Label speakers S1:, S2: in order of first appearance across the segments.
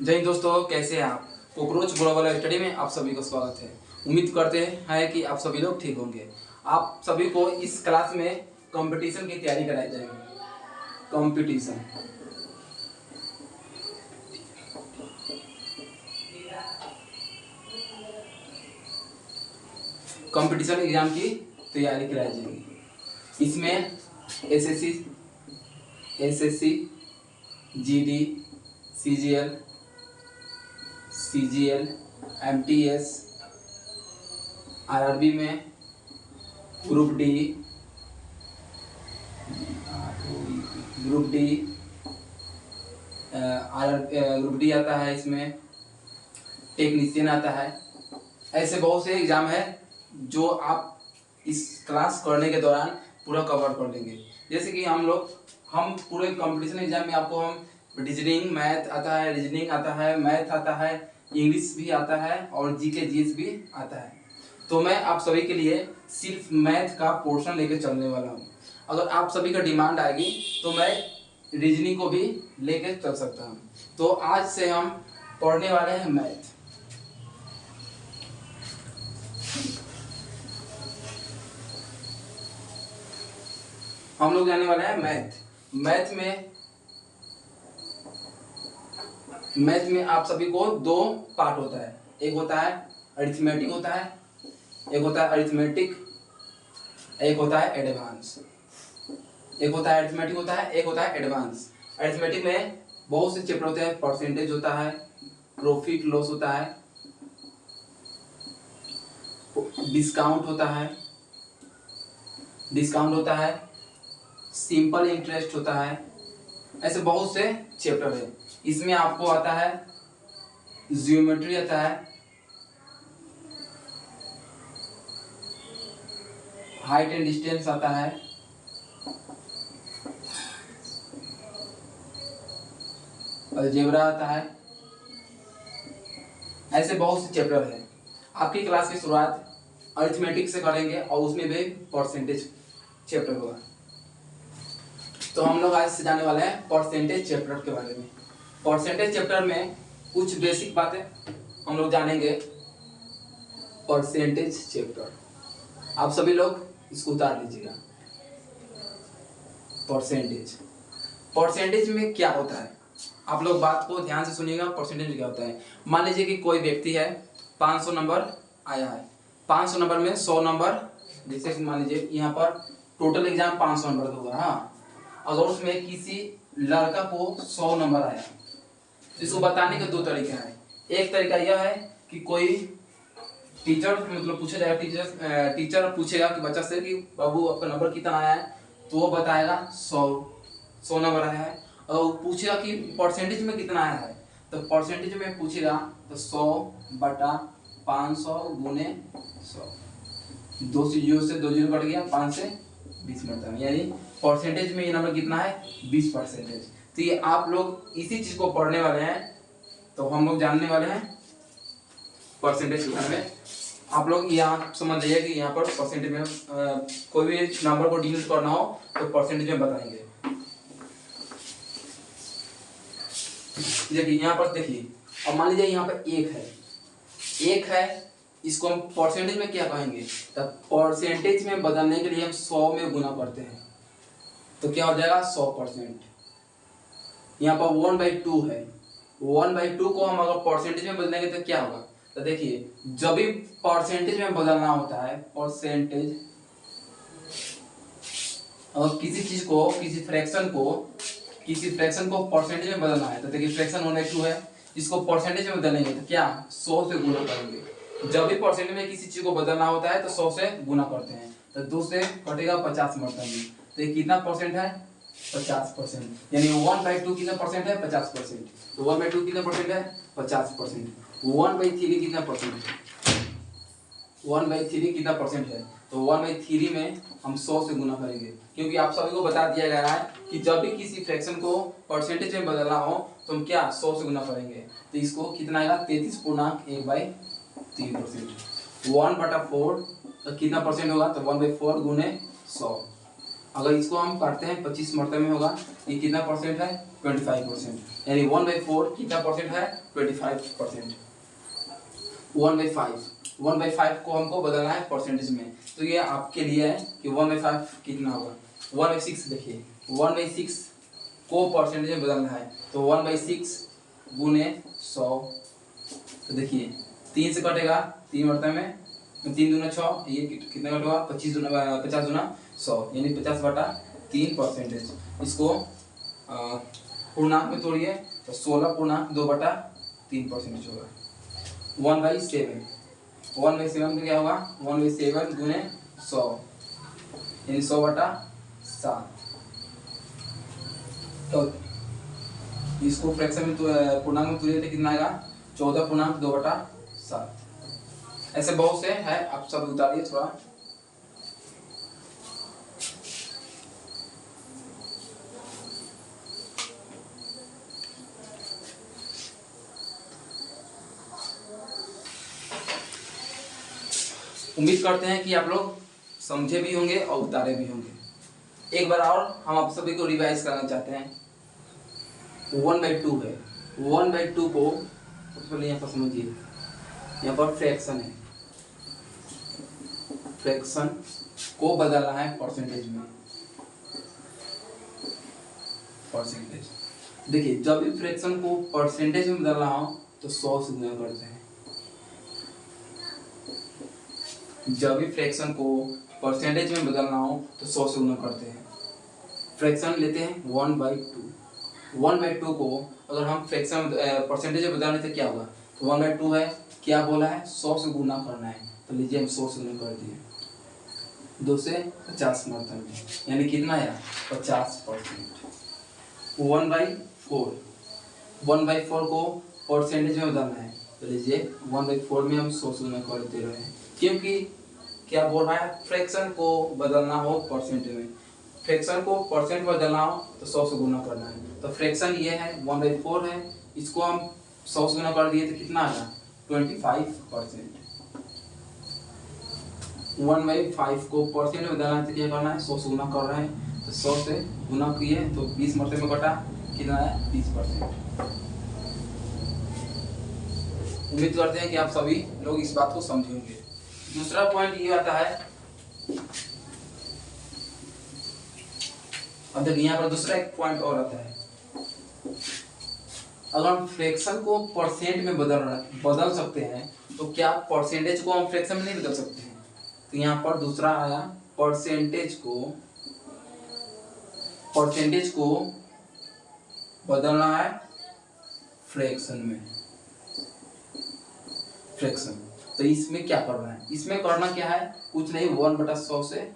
S1: जय हिंद दोस्तों, कैसे हैं आप। कॉकरोच ग्लोबल स्टडी में आप सभी को स्वागत है। उम्मीद करते हैं कि आप सभी लोग ठीक होंगे। आप सभी को इस क्लास में कंपटीशन की तैयारी कराई जाएगी। कंपटीशन एग्जाम की तैयारी कराई जाएगी। इसमें SSC, GD, CGL, MTS, RRB में ग्रुप डी आता है, इसमें टेक्नीशियन आता है। ऐसे बहुत से एग्जाम है जो आप इस क्लास करने के दौरान पूरा कवर कर लेंगे। जैसे कि हम पूरे कंपटीशन एग्जाम में आपको हम रीजनिंग मैथ आता है, मैथ आता है, इंग्लिश भी आता है और जीके जीएस भी आता है। तो मैं आप सभी के लिए सिर्फ मैथ का पोर्शन लेकर चलने वाला हूँ। अगर आप सभी का डिमांड आएगी तो मैं रीजनिंग को भी लेकर चल सकता हूँ। तो आज से हम पढ़ने वाले हैं मैथ। हम लोग जाने वाले हैं मैथ में आप सभी को दो पार्ट होता है। एक होता है अरिथमेटिक होता है, एक होता है अरिथमेटिक, एक होता है एडवांस। एक होता है अरिथमेटिक होता है, एक होता है एडवांस। अरिथमेटिक में बहुत से चैप्टर होते हैं। परसेंटेज होता है, प्रॉफिट लॉस होता है, डिस्काउंट होता है, सिंपल इंटरेस्ट होता है। ऐसे बहुत से चैप्टर है। इसमें आपको आता है ज्योमेट्री आता है, हाइट एंड डिस्टेंस आता है, अलजेब्रा आता है। ऐसे बहुत से चैप्टर है। आपकी क्लास की शुरुआत अरिथमेटिक से करेंगे और उसमें भी परसेंटेज चैप्टर होगा। तो हम लोग आज से जाने वाले हैं परसेंटेज चैप्टर के बारे में। परसेंटेज चैप्टर में कुछ बेसिक बातें हम लोग जानेंगे। परसेंटेज चैप्टर आप सभी लोग इसको उतार लीजिएगा। परसेंटेज में क्या होता है, आप लोग बात को ध्यान से सुनिएगा। परसेंटेज में क्या होता है, मान लीजिए कि कोई व्यक्ति है, 500 नंबर आया है। 500 नंबर में 100 नंबर, जैसे मान लीजिए यहाँ पर टोटल एग्जाम 500 नंबर का होगा। हाँ, अगर उसमें किसी लड़का को 100 नंबर आया तो इसको बताने के दो तरीके हैं। एक तरीका यह है कि कोई टीचर पूछा जाएगा, टीचर पूछेगा कि बच्चा से कि बाबू आपका नंबर कितना आया है, तो वो बताएगा 100 नंबर आया है। और पूछेगा कि परसेंटेज में कितना आया है, तो परसेंटेज में पूछेगा तो 100/500 गुने 100। 2 से 0 कट गया, 5 से 20 मिनट, यानी परसेंटेज में ये नंबर कितना है, 20%। तो ये आप लोग इसी चीज को पढ़ने वाले हैं। तो हम लोग जानने वाले हैं परसेंटेज के बारे में। आप लोग यहाँ समझ जाइए कि यहाँ पर परसेंटेज में कोई भी नंबर को डिनोट करना हो तो परसेंटेज में बताएंगे। देखिए यहाँ पर, देखिए अब मान लीजिए यहाँ पर एक है, इसको हम परसेंटेज में क्या कहेंगे, तो परसेंटेज में बदलने के लिए हम 100 में गुना करते हैं तो क्या हो जाएगा 100%। यहाँ पर 1/2 है, 1/2 को हम अगर परसेंटेज में बदलेंगे तो क्या होगा, तो देखिए जब भी परसेंटेज में बदलना होता है, परसेंटेज, और किसी चीज को, किसी फ्रैक्शन को परसेंटेज में बदलना है तो देखिए फ्रैक्शन 1/2 है, इसको परसेंटेज में बदलेंगे तो क्या 100 से गुना करेंगे। जब भी परसेंटेज में किसी चीज को बदलना होता है तो 100 से गुना करते हैं, तो 2 से कटेगा 50 मरतबा में, तो ये कितना परसेंट है, 50%। यानी 1/2 कितना परसेंट है, 50%। तो 1/2 कितना परसेंट है, 50%। 1/3 कितना परसेंट है, 1/3 कितना परसेंट है, तो 1/3 में हम 100 से गुना करेंगे, क्योंकि आप सभी को बता दिया गया है कि जब भी किसी फ्रैक्शन को परसेंटेज में बदलना हो तो हम क्या 100 से गुना करेंगे। तो इसको कितना आएगा, 33.1/3%। 1/4 तो कितना परसेंट होगा, तो 1/4 गुने 100, अगर इसको हम काटते हैं 25 मरतबे में होगा, ये कितना परसेंट है 25%, यानी 1/4 कितना परसेंट है 25%। 1/5 को हमको बदलना है परसेंटेज में, तो ये आपके लिए है कि 1/5 कितना होगा 1/6। देखिए 1/6 को परसेंटेज में बदलना है, तो 1/6 गुने 100, तो देखिए 3 से कटेगा 3 मरतबे में, 3 दूना 6, ये कितना कटेगा 50 दूना 100, यानी 50/3 परसेंटेज। इसको पूर्णांक में तोड़िए तो 16.2/3 परसेंटेज होगा। 1/7 का क्या होगा 1/7 गुने 100, यानी 100/7। तो इसको फ्रैक्शन में पूर्णांक में तोड़िए तो कितना आएगा 14.2/7। ऐसे बहुत से है, आप सब उतारिए थोड़ा। उम्मीद करते हैं कि आप लोग समझे भी होंगे और उतारे भी होंगे। एक बार और हम आप सभी को रिवाइज करना चाहते हैं। 1/2 है, 1/2 को पहले यहाँ पर समझिए, यहाँ पर फ्रैक्शन है, फ्रैक्शन को बदलना है परसेंटेज में। परसेंटेज देखिए, जब भी फ्रैक्शन को परसेंटेज में बदलना हो तो 100 से गुना करते हैं। जब भी फ्रैक्शन को परसेंटेज में बदलना हो तो 100 से गुना करते हैं। फ्रैक्शन लेते हैं 1/2, 1/2 को अगर हम फ्रैक्शन परसेंटेज में बदलने से क्या होगा, तो 1/2 है, क्या बोला है 100 से गुना करना है, तो लीजिए हम 100 से गुना कर दिए 2 से 50 मरतबे, यानी कितना आया 50%। 1/4 को परसेंटेज में बदलना है, तो लीजिए 1/4 में हम 100 से गुना कर दे रहे हैं, क्योंकि क्या बोल रहा है फ्रैक्शन को बदलना हो परसेंट में, फ्रैक्शन को परसेंट में बदलना हो तो 100 से गुना करना है। तो फ्रैक्शन ये है 1/4 है, इसको हम 100 से गुना कर दिए तो कितना आया 25%। 1/5 को परसेंट में बदलना है तो क्या करना है 100 से गुना कर रहे हैं, तो 100 से गुना किए तो 20 मरतबे में कटा, कितना है 20%। उम्मीद करते हैं कि आप सभी लोग इस बात को समझेंगे। दूसरा पॉइंट ये आता है, अब देखिए यहाँ पर दूसरा एक पॉइंट और आता है, अगर हम फ्रैक्शन को परसेंट में बदल सकते हैं तो क्या परसेंटेज को हम फ्रैक्शन में नहीं बदल सकते हैं, तो यहाँ पर दूसरा आया परसेंटेज को बदलना है फ्रैक्शन में। फ्रैक्शन तो इसमें क्या करना है, इसमें करना क्या है कुछ नहीं, 1/100 से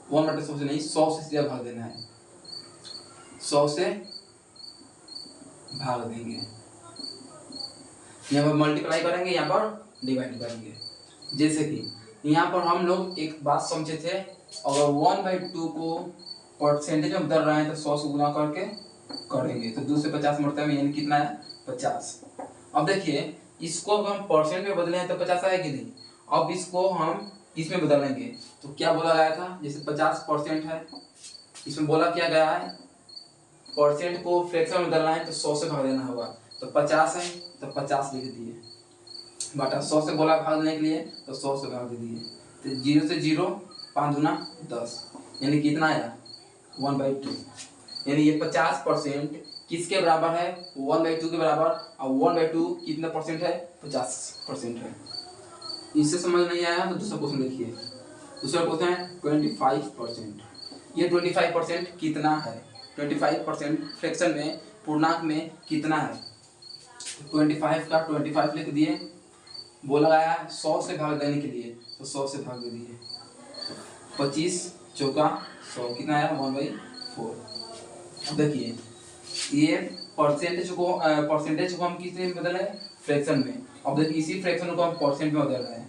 S1: 1/100 से नहीं 100 से सीधा भाग देना है, 100 से भाग देंगे, यहाँ पर मल्टीप्लाई करेंगे, यहाँ पर डिवाइड करेंगे। जैसे कि यहाँ पर हम लोग एक बात समझे थे, अगर 1/2 को परसेंटेज में बदल रहे हैं तो 100 से गुना करके करेंगे, तो 2 से 50 मरतबे में यानी कितना है 50। अब देखिए इसको अगर हम परसेंट में बदले हैं तो 50 आएगा कि नहीं, अब इसको हम इसमें बदलेंगे तो क्या बोला गया था, जैसे 50% है, इसमें बोला क्या गया है परसेंट को फ्रैक्शन में बदलना है तो 100 से भाग देना होगा, तो 50 है तो 50 लिख दिए, बटा 100 से बोला भाग देने के लिए तो 100 से भाग दे दिए, तो 0 से 0 5 दूना 10, यानी कितना आया 1/2, यानी ये 50% किसके बराबर है 1/2 के बराबर, और 1/2 कितना परसेंट है 50% है। इससे समझ नहीं आया तो दूसरा क्वेश्चन देखिए, दूसरा क्वेश्चन है 25%, ये 25% कितना है, 25% फ्रैक्शन में पूर्णांक में कितना है, 25 का 25 लिख दिए, बोला गया 100 से भाग देने के लिए तो 100 से भाग दे दिए, 25 चौका 100 कितना आया 1/4। अब देखिए ये परसेंटेज को हम किस में बदल रहे हैं फ्रैक्शन में, अब देखिए इसी फ्रैक्शन को हम परसेंट में बदल रहे हैं,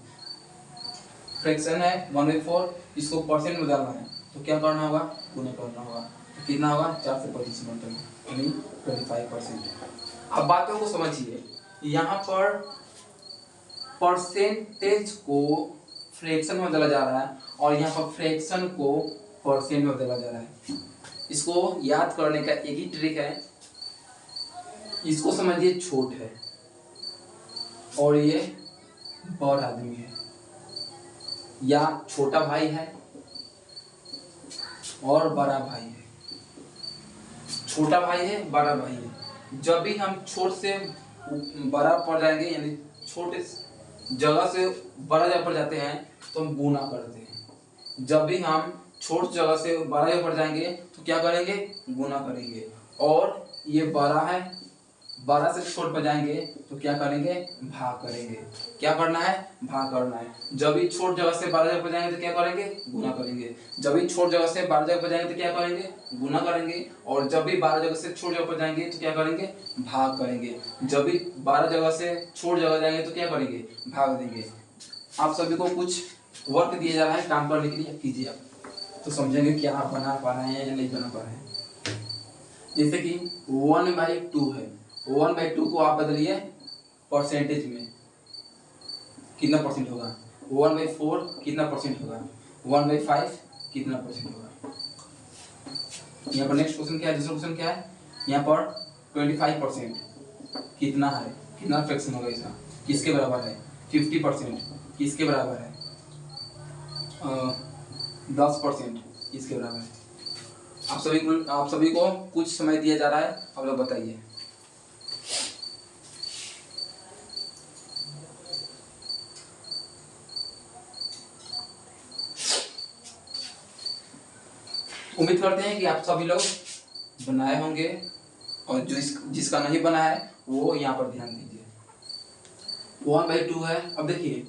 S1: फ्रैक्शन है 1/4, इसको परसेंट में बदलना है तो क्या करना होगा गुना करना होगा, तो कितना होगा 4 से 25 मरतबे यानी 25%। अब बातों को समझिए, यहाँ पर परसेंटेज को फ्रैक्शन में बदला जा रहा है और यहाँ पर फ्रैक्शन को परसेंट में बदला जा रहा है। इसको याद करने का एक ही ट्रिक है, इसको समझिए छोट है और ये बड़ आदमी है, या छोटा भाई है और बड़ा भाई है। छोटा भाई है, बड़ा भाई है। जब भी हम छोट से बड़ा पड़ जाएंगे, यानी छोटे जगह से बड़ा जगह पर जाते हैं तो हम गुना करते हैं। जब भी हम छोट जगह से बड़ा जगह पर जाएंगे तो क्या करेंगे, गुना करेंगे। और ये बड़ा है, बड़ा से छोट पर जाएंगे तो क्या करेंगे, भाग करेंगे। क्या करना है, भाग करना है। जब भी छोट जगह से बड़ा जगह पर जाएंगे तो क्या करेंगे, गुना करेंगे। जब भी छोट जगह से बड़ा जगह पर जाएंगे तो क्या करेंगे, गुना करेंगे। और जब भी 12 जगह से छोट जगह पर जाएंगे तो क्या करेंगे, भाग करेंगे। जब भी 12 जगह से छोट जगह जाएंगे तो क्या करेंगे, भाग देंगे। आप सभी को कुछ वर्क दिया जा रहा है काम करने के लिए, कीजिए आप तो समझेंगे क्या आप बना पा रहे हैं या नहीं बना पा रहे हैं। जैसे कि 1/2 है, 1/2 को आप बदलिए परसेंटेज में, कितना परसेंट होगा। 1/4 कितना परसेंट होगा, 1/5 कितना परसेंट होगा। यहाँ पर नेक्स्ट क्वेश्चन क्या है, दूसरा क्वेश्चन क्या है, यहाँ पर 25% कितना है, कितना फ्रैक्शन होगा इसका, किसके बराबर है। 50% किसके बराबर है, 10% किसके बराबर है। आप सभी को कुछ समय दिया जा रहा है, आप लोग बताइए। उम्मीद करते हैं कि आप सभी लोग बनाए होंगे, और जो जिसका नहीं बना है वो यहाँ पर ध्यान दीजिए। 1/2 है। अब देखिए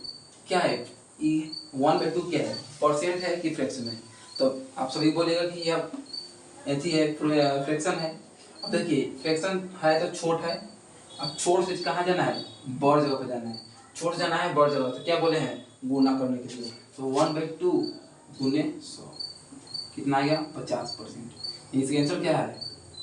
S1: क्या है, 1/2 क्या है, परसेंट है कि फ्रैक्शन है। तो आप सभी बोलेगा कि यह ऐसी है, फ्रैक्शन है। अब देखिए फ्रैक्शन है तो छोट है। अब छोट से कहाँ जाना है, बड़ जगह पर जाना है। छोट जाना है बड़ जगह, तो क्या बोले हैं, गुना करने के लिए। तो 1/2 गुने 100 कितना आ गया, 50%। इसका आंसर क्या है,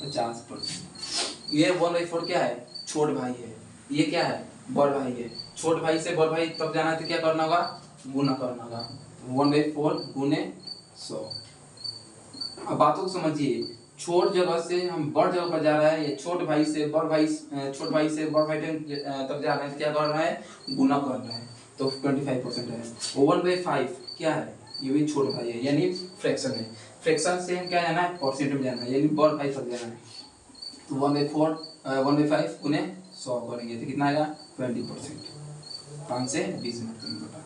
S1: 50%। ये 1/4 क्या है, छोट भाई है। ये क्या है, बड़ भाई है। छोट भाई से बड़ भाई तब जाना है तो क्या करना होगा, गुना करना होगा। 1/4 गुने 100। अब बातों को समझिए, छोट जगह से हम बड़ जगह पर जा रहा है, या छोट भाई से बड़ भाई, छोट भाई से बड़ भाई तक जा रहे हैं तो क्या कर रहा है, गुना कर रहा है। तो 25% है। 1/5 क्या है, ये भी छोट भाई है, यानी फ्रैक्शन है। फ्रैक्शन से हम क्या जाना है, परसेंट में जाना है, यानी बड़ भाई तक जाना है। तो 1/5 गुने 100 करेंगे तो कितना आएगा, 20%। 5 से 20 में बटा।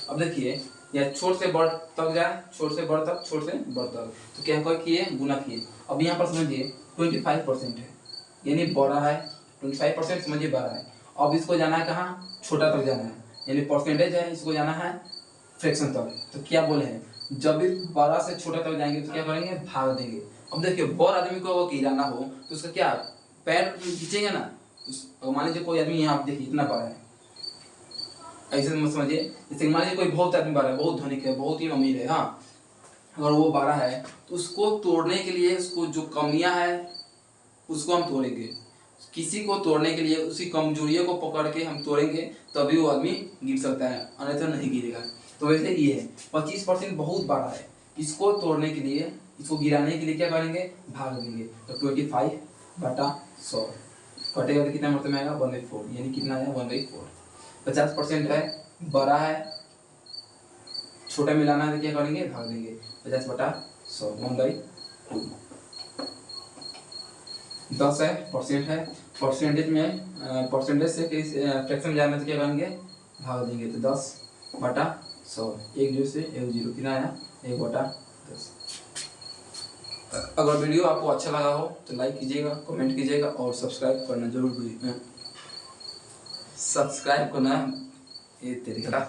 S1: अब देखिए या छोट से बड़ तक जाए, छोट से बड़ तक, छोट से बड़ तक, तो क्या किए, गुना किए। अब यहाँ पर समझिए 25% है, यानी बड़ा है। 25% समझिए बड़ा है। अब इसको जाना है कहाँ, छोटा तक जाना है, यानी परसेंटेज है, इसको जाना है फ्रैक्शन तक। तो क्या बोले हैं, जब भी बड़ा से छोटा तक जाएंगे तो क्या करेंगे, भाग देंगे। अब देखिए बड़ आदमी को वो गिराना हो तो उसका क्या, पैर खींचेंगे ना। मान लीजिए कोई आदमी यहाँ देखिए इतना बड़ा है, ऐसे मत समझिए। जैसे मान लीजिए कोई बहुत आदमी बड़ा है, बहुत धनिक है, बहुत ही अमीर है, हाँ, अगर वो बड़ा है तो उसको तोड़ने के लिए, उसको जो कमियां है उसको हम तोड़ेंगे। किसी को तोड़ने के लिए उसी कमजोरियों को पकड़ के हम तोड़ेंगे, तभी वो आदमी गिर सकता है, अन्यथा नहीं गिरेगा। तो वैसे ये है, 25% बहुत बड़ा है, इसको तोड़ने के लिए, इसको गिराने के लिए क्या करेंगे, भाग देंगे। तो 25/100 कटेगा तो कितना मतलब आएगा, 1/4, यानी कितना आया, 1/4। 50% है, बड़ा है, छोटा मिलाना है तो क्या करेंगे, भाग देंगे। 50/100 1/2। 10 है, परसेंट है, परसेंटेज में परसेंटेज से फ्रैक्शन में जाना तो क्या करेंगे, भाग देंगे। तो 10/100, 1 0 से 1 0 कितना आया, 1/10। अगर वीडियो आपको अच्छा लगा हो तो लाइक कीजिएगा, कमेंट कीजिएगा और सब्सक्राइब करना जरूर भूलिएगा। सब्सक्राइब करना ये तरीका